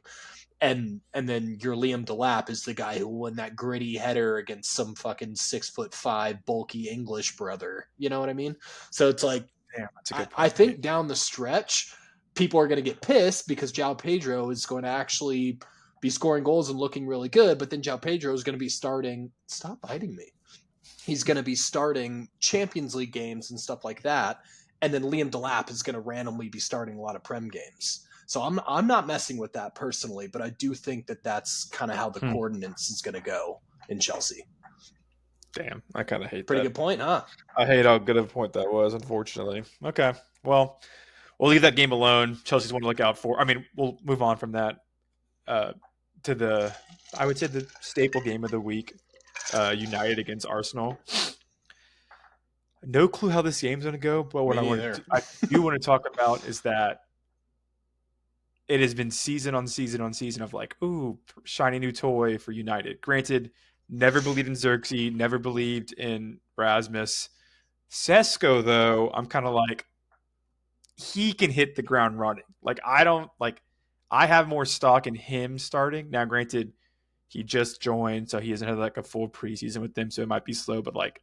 Speaker 2: And then your Liam Delap is the guy who won that gritty header against some fucking 6'5" bulky English brother. You know what I mean? So it's like,
Speaker 1: damn, that's a good point.
Speaker 2: I think down the stretch, people are going to get pissed because João Pedro is going to actually be scoring goals and looking really good, but then João Pedro is going to be starting. Stop biting me. he's going to be starting Champions League games and stuff like that, and then Liam Delap is going to randomly be starting a lot of Prem games. So I'm not messing with that personally, but I do think that that's kind of how the coordinates is going to go in Chelsea.
Speaker 1: Damn, I kind of hate
Speaker 2: Pretty
Speaker 1: that.
Speaker 2: good point, huh?
Speaker 1: I hate how good of a point that was, unfortunately. Okay, well, we'll leave that game alone. Chelsea's one to look out for. I mean, we'll move on from that to the, I would say, the staple game of the week, United against Arsenal. No clue how this game's going to go, but what I do want to talk about is that it has been season on season on season of like, ooh, shiny new toy for United. Granted, never believed in Xerxes, never believed in Rasmus. Sesko, though, I'm kind of like, he can hit the ground running. Like, I have more stock in him starting. Now, granted, he just joined, so he hasn't had like a full preseason with them, so it might be slow, but like,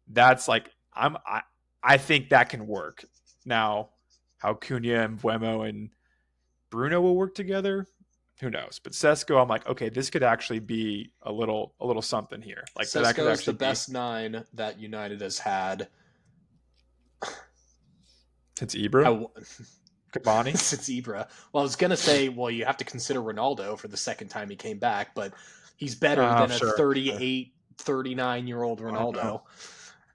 Speaker 1: that's like, I think that can work. Now, how Cunha and Buemo and Bruno will work together, who knows? But Sesko, I'm like, okay, this could actually be a little something here. Like
Speaker 2: Sesko
Speaker 1: that could
Speaker 2: is
Speaker 1: actually
Speaker 2: the best 9 that United has had.
Speaker 1: It's Ibra. Cavani.
Speaker 2: Since Ibra. Well, I was gonna say, well, you have to consider Ronaldo for the second time he came back, but he's better than a 38, 39-year-old Ronaldo.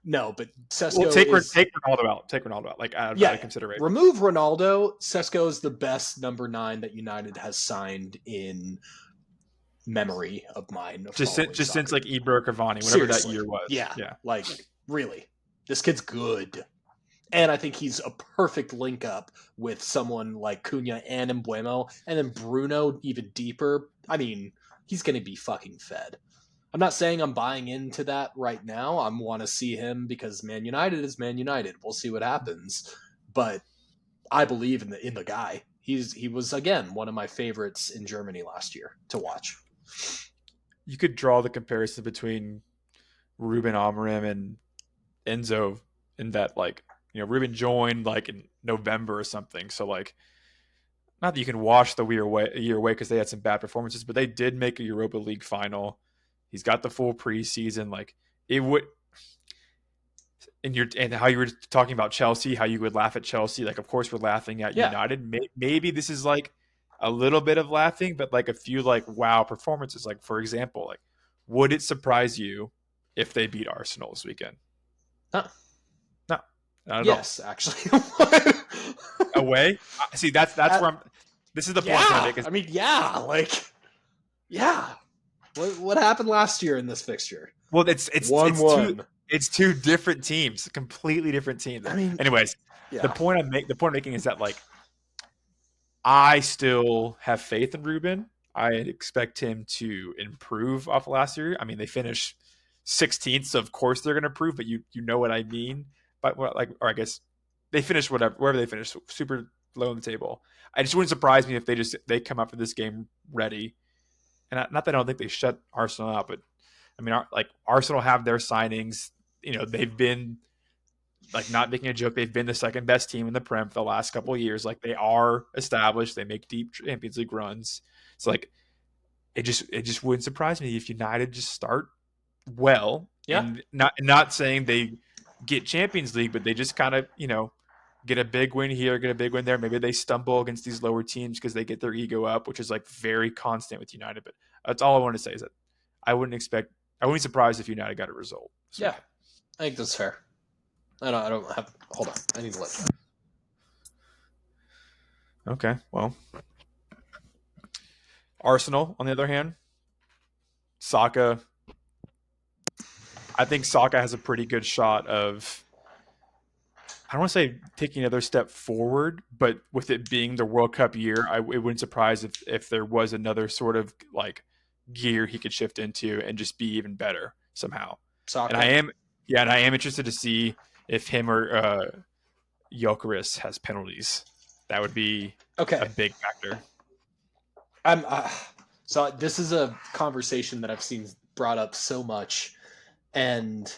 Speaker 2: No, but Sesko.
Speaker 1: Well, take Ronaldo out. Take Ronaldo out. Like out of consideration.
Speaker 2: Remove Ronaldo. Sesko is the best number 9 that United has signed in memory of mine. Of
Speaker 1: just since like Ibra or Cavani, whatever that year was.
Speaker 2: Yeah. Like really, this kid's good. And I think he's a perfect link up with someone like Cunha and Mbeumo, and then Bruno even deeper. I mean, he's going to be fucking fed. I'm not saying I'm buying into that right now. I want to see him because Man United is Man United. We'll see what happens. But I believe in the guy. He was, again, one of my favorites in Germany last year to watch.
Speaker 1: You could draw the comparison between Ruben Amorim and Enzo in that, like, you know, Ruben joined like in November or something. So like, not that you can wash the year away because they had some bad performances, but they did make a Europa League final. He's got the full preseason. Like it would, and how you were talking about Chelsea, how you would laugh at Chelsea. Like, of course, we're laughing at United. Maybe this is like a little bit of laughing, but like a few like wow performances. Like for example, like would it surprise you if they beat Arsenal this weekend?
Speaker 2: Huh.
Speaker 1: Yes,
Speaker 2: actually.
Speaker 1: Away? See, that's where I'm. This is the point I'm
Speaker 2: make. I mean, What happened last year in this fixture?
Speaker 1: Well, it's 1-1. It's two different teams, completely different teams.
Speaker 2: I mean,
Speaker 1: anyways, the point I'm making is that like I still have faith in Ruben. I expect him to improve off last year. I mean, they finished 16th, so of course they're going to improve. But you know what I mean. But like, or I guess they finished wherever they finished, super low on the table. I just wouldn't surprise me if they come up for this game ready. And not that I don't think they shut Arsenal out, but I mean, like Arsenal have their signings. You know, they've been like not making a joke. They've been the second best team in the Prem for the last couple of years. Like they are established. They make deep Champions League runs. It's like it just wouldn't surprise me if United just start well.
Speaker 2: Yeah.
Speaker 1: And not saying they get Champions League, but they just kind of, you know, get a big win here, get a big win there. Maybe they stumble against these lower teams because they get their ego up, which is like very constant with United. But that's all I want to say is that I wouldn't be surprised if United got a result.
Speaker 2: So. Yeah, I think that's fair. I don't have. Hold on, I need to let.
Speaker 1: Okay, well, Arsenal on the other hand, Saka. I think Saka has a pretty good shot of, I don't want to say taking another step forward, but with it being the World Cup year, it wouldn't surprise if there was another sort of like gear he could shift into and just be even better somehow.
Speaker 2: Saka.
Speaker 1: And I am interested to see if him or Gyökeres has penalties. That would be a big factor.
Speaker 2: So this is a conversation that I've seen brought up so much. And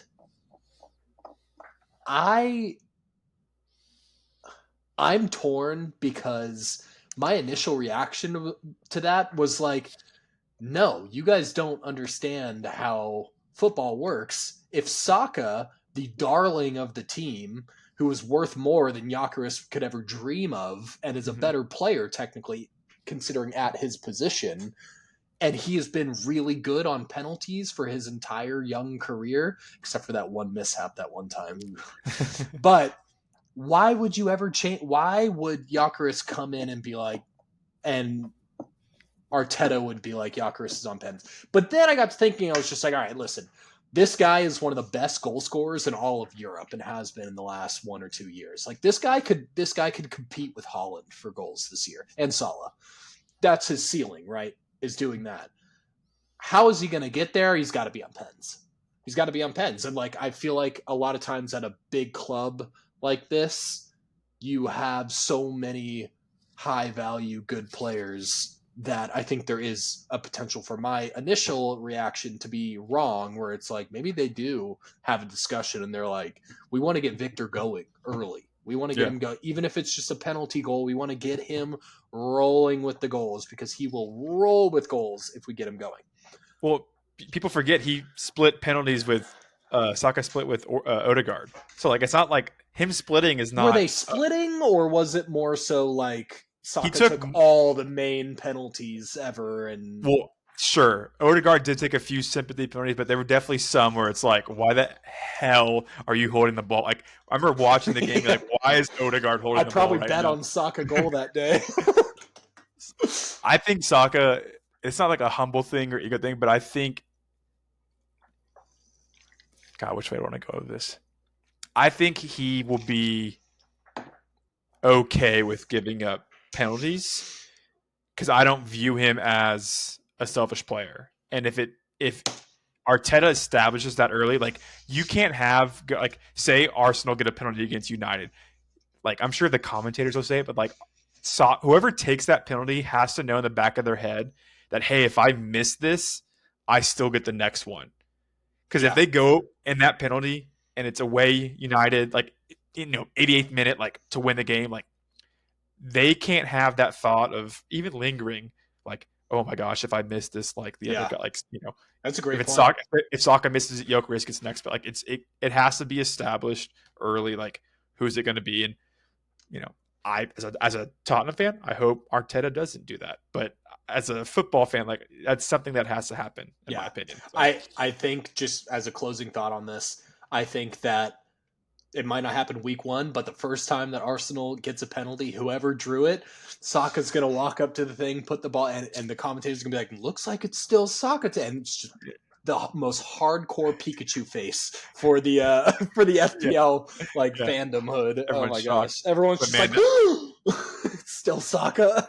Speaker 2: I'm torn because my initial reaction to that was like, no, you guys don't understand how football works. If Saka, the darling of the team, who is worth more than Gyökeres could ever dream of, and is a
Speaker 1: Mm-hmm.
Speaker 2: better player technically, considering at his position, and he has been really good on penalties for his entire young career, except for that one mishap that one time. But why would you ever change? Why would Gyökeres come in and be like, and Arteta would be like, Gyökeres is on pens? But then I got to thinking, I was just like, all right, listen, this guy is one of the best goal scorers in all of Europe and has been in the last 1 or 2 years. Like this guy could compete with Haaland for goals this year and Salah. That's his ceiling, right? Is doing that. How is he going to get there? He's got to be on pens. He's got to be on pens. And like, I feel like a lot of times at a big club like this, you have so many high value, good players that I think there is a potential for my initial reaction to be wrong, where it's like maybe they do have a discussion and they're like, we want to get Victor going early. We want to get him go, even if it's just a penalty goal. We want to get him rolling with the goals because he will roll with goals if we get him going.
Speaker 1: Well, people forget he split penalties with Saka split with Odegaard. So like it's not like him splitting is not.
Speaker 2: Were they splitting, or was it more so like Saka took all the main penalties ever? And
Speaker 1: well, sure, Odegaard did take a few sympathy penalties, but there were definitely some where it's like, why the hell are you holding the ball? Like I remember watching the game, like why is Odegaard holding the ball?
Speaker 2: I probably bet on Saka goal that day.
Speaker 1: I think Saka. It's not like a humble thing or ego thing, but I think, God, which way do I want to go with this? I think he will be okay with giving up penalties because I don't view him as a selfish player. And if Arteta establishes that early, like you can't have like say Arsenal get a penalty against United, like I'm sure the commentators will say it, but like whoever takes that penalty has to know in the back of their head that, hey, if I miss this, I still get the next one. Because if they go in that penalty and it's away United, like 88th minute, like to win the game, like they can't have that thought of even lingering, like, oh my gosh, if I miss this, like the other guy, like
Speaker 2: that's a great
Speaker 1: if
Speaker 2: point.
Speaker 1: If Saka misses it, Gyökeres gets next, but like it has to be established early, like who's it going to be, and I as a Tottenham fan, I hope Arteta doesn't do that, but as a football fan, like that's something that has to happen, in my opinion. So.
Speaker 2: I think just as a closing thought on this, I think that it might not happen week 1, but the first time that Arsenal gets a penalty, whoever drew it, Saka's going to walk up to the thing, put the ball, and the commentator's going to be like, looks like it's still Saka. And it's just the most hardcore Pikachu face for the FPL fandom hood.
Speaker 1: Everyone's
Speaker 2: oh my
Speaker 1: shocked.
Speaker 2: gosh. Everyone's just like, it's still Saka.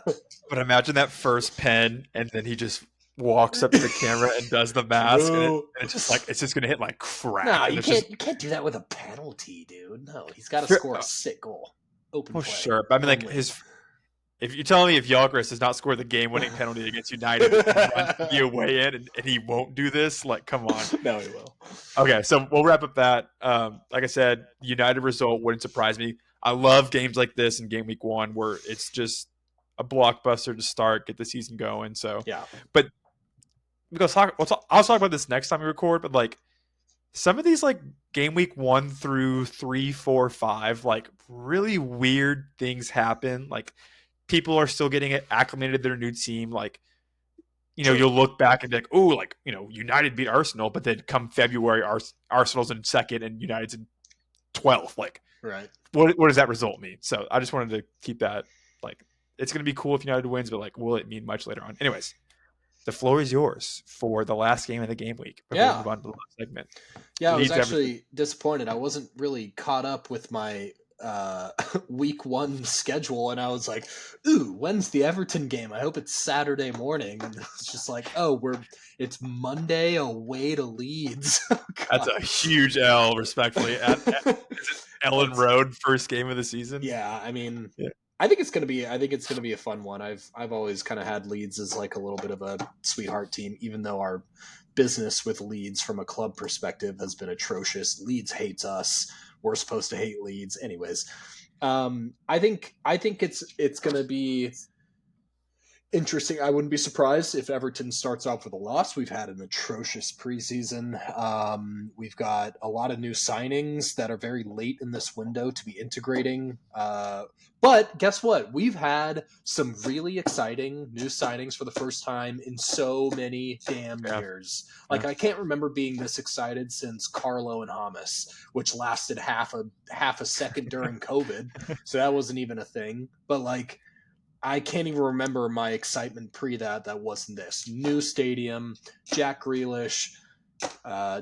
Speaker 1: But imagine that first pen, and then he just walks up to the camera and does the mask, and it's just like it's just gonna hit like crap.
Speaker 2: No, you can't do that with a penalty, dude. No, he's got to score a sick goal. Open play.
Speaker 1: Sure, but I mean, like if you're telling me if Gyökeres does not score the game-winning penalty against United, the away in, and he won't do this, like, come on.
Speaker 2: No, he will.
Speaker 1: Okay, so we'll wrap up that. Like I said, United result wouldn't surprise me. I love games like this in game week 1 where it's just a blockbuster to start, get the season going. So but I'll talk about this next time we record. But like some of these like game week 1 through 3, 4, 5, like really weird things happen. Like people are still getting acclimated to their new team. Like you'll look back and be like, oh, like United beat Arsenal, but then come February, Arsenal's in 2nd and United's in 12th. Like,
Speaker 2: right?
Speaker 1: What does that result mean? So I just wanted to keep that like. It's going to be cool if United wins, but like, will it mean much later on? Anyways, the floor is yours for the last game of the game week. Before we move on to the last segment.
Speaker 2: Yeah, I was actually disappointed. I wasn't really caught up with my week 1 schedule, and I was like, ooh, when's the Everton game? I hope it's Saturday morning. And it's just like, it's Monday away to Leeds.
Speaker 1: That's a huge L, respectfully. Is it Ellen Road, first game of the season?
Speaker 2: Yeah, I mean, I think it's gonna be a fun one. I've always kind of had Leeds as like a little bit of a sweetheart team, even though our business with Leeds from a club perspective has been atrocious. Leeds hates us. We're supposed to hate Leeds, anyways. I think it's gonna be Interesting. I wouldn't be surprised if Everton starts off with a loss. We've had an atrocious preseason. We've got a lot of new signings that are very late in this window to be integrating. But guess what? We've had some really exciting new signings for the first time in so many damn years. Like, I can't remember being this excited since Carlo and Hamas, which lasted half a second during COVID. So that wasn't even a thing. But like, I can't even remember my excitement pre that wasn't this. New stadium, Jack Grealish,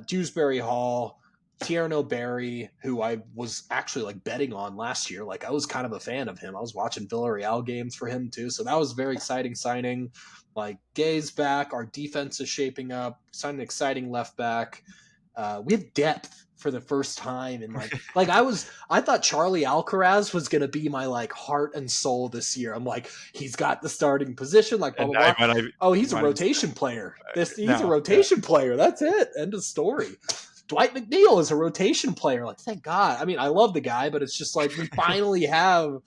Speaker 2: Dewsbury Hall, Tierno Barry, who I was actually like betting on last year. Like, I was kind of a fan of him. I was watching Villarreal games for him too. So that was a very exciting signing. Like, Gay's back. Our defense is shaping up. Signed an exciting left back. We have depth for the first time, and I thought Charlie Alcaraz was gonna be my like heart and soul this year. I'm like, he's got the starting position, like blah blah blah. He's a rotation player. He's a rotation player. That's it. End of story. Dwight McNeil is a rotation player. Like, thank God. I mean, I love the guy, but it's just like we finally have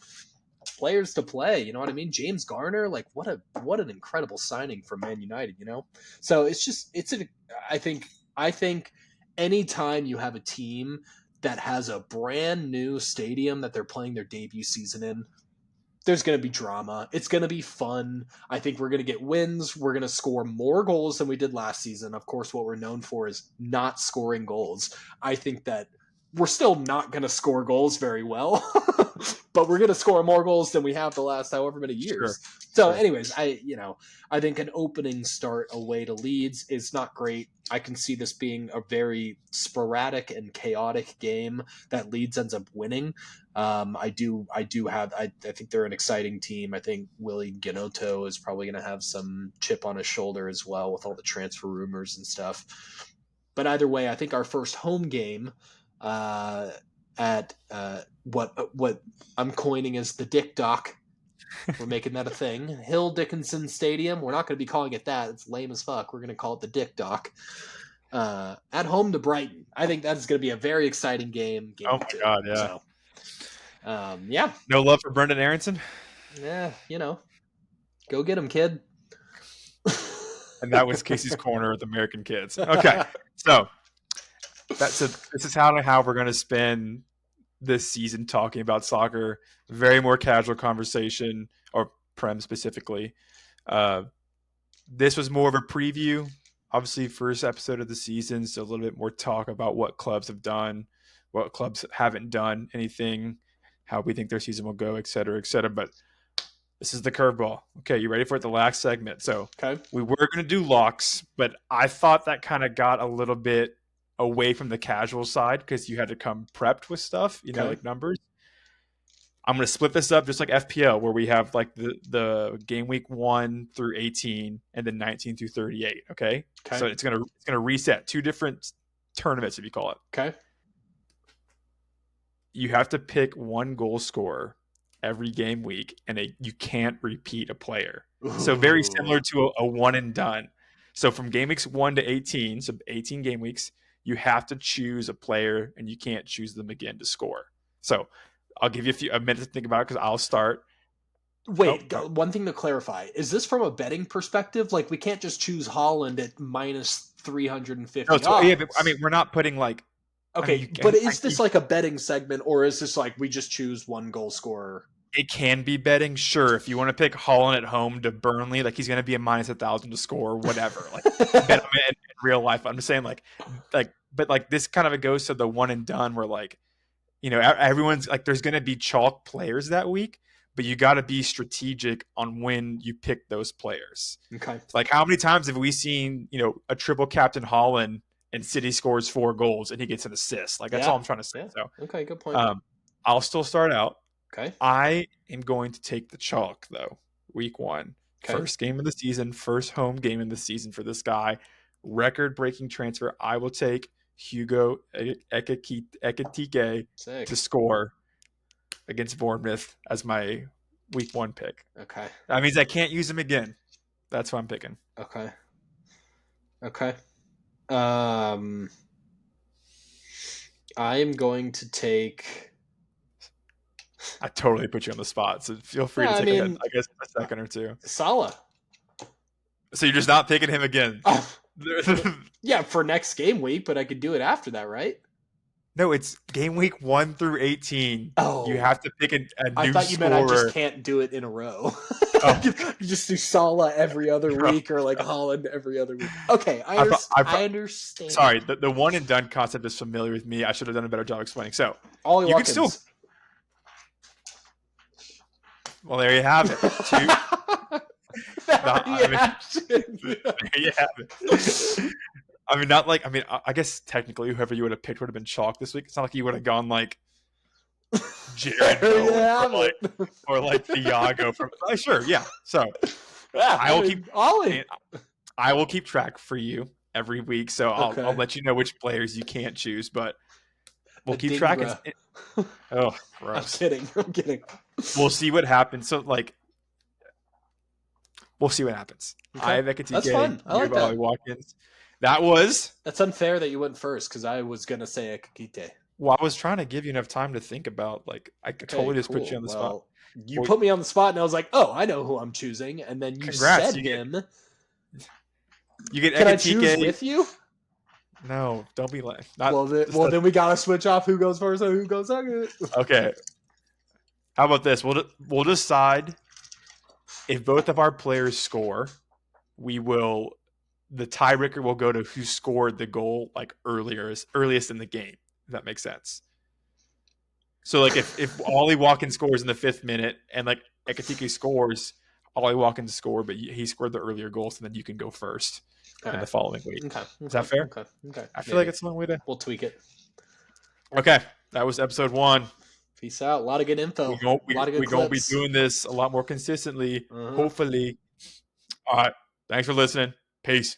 Speaker 2: players to play. You know what I mean? James Garner, like what an incredible signing for Man United. You know, so I think anytime you have a team that has a brand new stadium that they're playing their debut season in, there's going to be drama. It's going to be fun. I think we're going to get wins. We're going to score more goals than we did last season. Of course, what we're known for is not scoring goals. I think that we're still not going to score goals very well, but we're going to score more goals than we have the last however many years. Sure. So anyways, I think an opening start away to Leeds is not great. I can see this being a very sporadic and chaotic game that Leeds ends up winning. I think they're an exciting team. I think Willie Gnonto is probably going to have some chip on his shoulder as well with all the transfer rumors and stuff. But either way, I think our first home game at what I'm coining as the Dick Dock. We're making that a thing. Hill Dickinson Stadium. We're not going to be calling it that. It's lame as fuck. We're going to call it the Dick Dock. At home to Brighton. I think that's going to be a very exciting game.
Speaker 1: Oh my God, yeah.
Speaker 2: So, yeah.
Speaker 1: No love for Brendan Aronson?
Speaker 2: Yeah, go get him, kid.
Speaker 1: And that was Casey's Corner with American Kids. Okay, so this is how we're going to spend this season talking about soccer. Very more casual conversation, or Prem specifically. This was more of a preview. Obviously, first episode of the season, so a little bit more talk about what clubs have done, what clubs haven't done anything, how we think their season will go, et cetera, et cetera. But this is the curveball. Okay, you ready for it? The last segment. So we were going to do locks, but I thought that kind of got a little bit away from the casual side because you had to come prepped with stuff, like numbers. I'm going to split this up just like FPL, where we have like the game week 1 through 18 and then 19 through 38. Okay. So it's going to reset 2 different tournaments, if you call it.
Speaker 2: Okay.
Speaker 1: You have to pick 1 goal scorer every game week, and you can't repeat a player. Ooh. So very similar to a one and done. So from game weeks 1 to 18, so 18 game weeks, you have to choose a player, and you can't choose them again to score. So I'll give you a minute to think about it because I'll start.
Speaker 2: Wait, one thing to clarify. Is this from a betting perspective? Like, we can't just choose Haaland at minus 350 odds.
Speaker 1: Yeah, but, I mean, we're not putting like...
Speaker 2: Okay, but is this like a betting segment, or is this like we just choose 1 goal scorer?
Speaker 1: It can be betting, sure. If you want to pick Haaland at home to Burnley, like he's going to be a minus 1,000 to score, whatever. Like bet him in real life. I'm just saying, but like this kind of goes to the one and done, where like, everyone's like, there's going to be chalk players that week, but you got to be strategic on when you pick those players.
Speaker 2: Okay.
Speaker 1: Like, how many times have we seen, a triple captain Haaland and City scores 4 goals and he gets an assist? Like, that's all I'm trying to say. Yeah. So,
Speaker 2: okay, good point.
Speaker 1: I'll still start out.
Speaker 2: Okay.
Speaker 1: I am going to take the chalk, though. Week 1. Okay. First game of the season, first home game in the season for this guy. Record-breaking transfer. I will take Hugo Ekitike to score against Bournemouth as my week 1 pick.
Speaker 2: Okay.
Speaker 1: That means I can't use him again. That's what I'm picking.
Speaker 2: Okay. I am going to take...
Speaker 1: I totally put you on the spot, so feel free to take a second or two.
Speaker 2: Salah.
Speaker 1: So you're just not picking him again?
Speaker 2: Yeah, for next game week, but I could do it after that, right?
Speaker 1: No, it's game week 1 through 18.
Speaker 2: Oh,
Speaker 1: you have to pick a new
Speaker 2: I thought you
Speaker 1: scorer.
Speaker 2: meant I just can't do it in a row. Oh. You just do Salah every other week or like Holland every other week. Okay, I understand.
Speaker 1: Sorry, the one and done concept is familiar with me. I should have done a better job explaining. So
Speaker 2: Ollie Watkins.
Speaker 1: Can still. Well, there you have it. There you have it. I mean, not like I guess technically whoever you would have picked would have been chalk this week. It's not like you would have gone like Jared or like Thiago from. Sure, yeah. So I will keep track for you every week. So I'll let you know which players you can't choose, but we'll keep track. Oh, gross.
Speaker 2: I'm kidding.
Speaker 1: We'll see what happens. So we'll see what happens.
Speaker 2: Okay.
Speaker 1: I have Ekitike.
Speaker 2: That's fun. I like that.
Speaker 1: Watkins. That's
Speaker 2: unfair that you went first because I was gonna say Ekitike.
Speaker 1: Well, I was trying to give you enough time to think about. I could totally just put you on the spot.
Speaker 2: You put me on the spot, and I was like, "Oh, I know who I'm choosing." And then you said him.
Speaker 1: You get.
Speaker 2: Can I choose with you?
Speaker 1: No, don't be like.
Speaker 2: Then we gotta switch off who goes first and who goes second.
Speaker 1: Okay. How about this? We'll decide if both of our players score. The tiebreaker will go to who scored the goal earliest in the game. If that makes sense. So if Ollie Watkins scores in the 5th minute and Ekitike scores, Ollie Watkins scored, but he scored the earlier goal, so then you can go first in the following week.
Speaker 2: Okay.
Speaker 1: Is that fair?
Speaker 2: Okay.
Speaker 1: I feel like it's a long way to.
Speaker 2: We'll tweak it.
Speaker 1: Okay, that was episode 1.
Speaker 2: Peace out. A lot of good info.
Speaker 1: We're going to be doing this a lot more consistently, hopefully. All right. Thanks for listening. Peace.